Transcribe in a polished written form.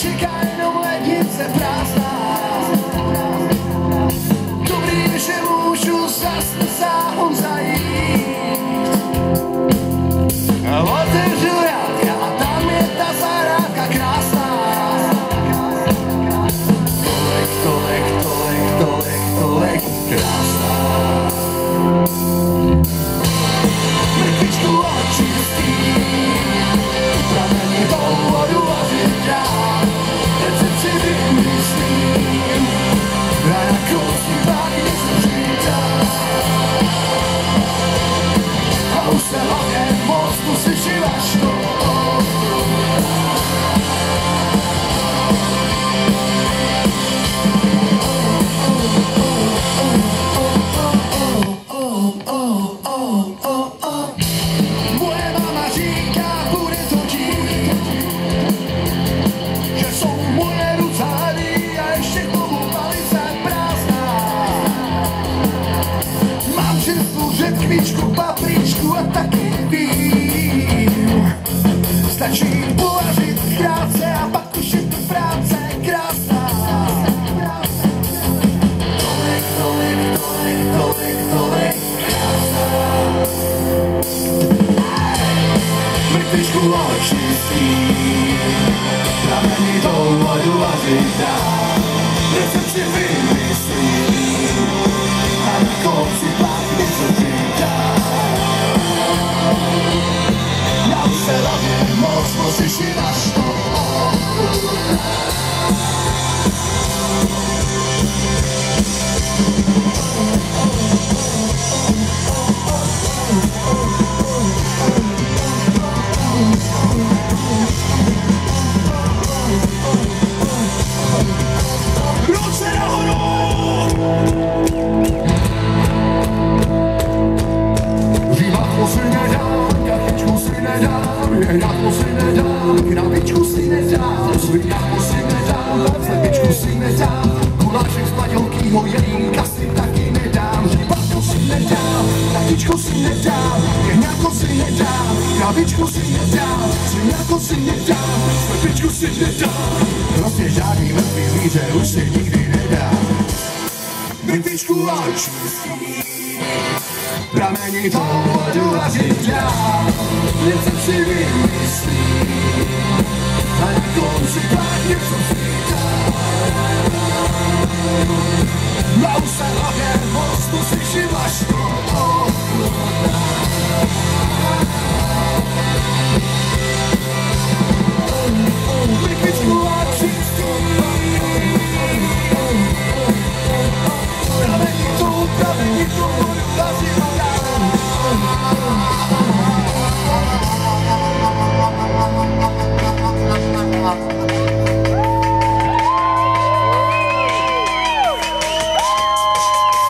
čeká jenom lednice prázdná. Dobrý, že můžu zas na záhon zajít. Otevřu rádka a tam je ta zahrádka krásná. Tolik krásná. Mrtvičku očistí, pramení tou vodu vařit dál. Recepci vymyslím, a na konci pak něco přidám. A už se hlavně moc musíš i vašnout. Moje mama říká, bude to tím, že jsou moje ruce hladý a ještě k tomu palice prázdná. Mám čerstvou řetkvičku, papričku a taky vím. Stačí uvařit krátce a pak už je to práce krásná. Tolik krásná. Mrtvičku očistím, pramení tou vodu vařit dál. Recepci vymyslím, a na konci pak něco přidám. Já už se hlavně moc musíš i naštvat. Ruce nahoru! Žívátko si nedám, kachečku si nedám, jejátko si nedám, krabičku si nedám, svinátko si nedám, slepičku si nedám, gulášek z padělkýho jelínka si taky nedám, žívátko si nedám, kachečku si nedám, jejátko si nedám, krabičku si nedám, svinátko si nedám, slepičku si nedám, prostě žádný mrtvý zvíře už si nikdy nedá. Mrtvičku očistí, pramení tou vodu vařit dál. Recepci vymyslím, a na konci pak něco přidám. A už se hlavně moc musíš i vašnout.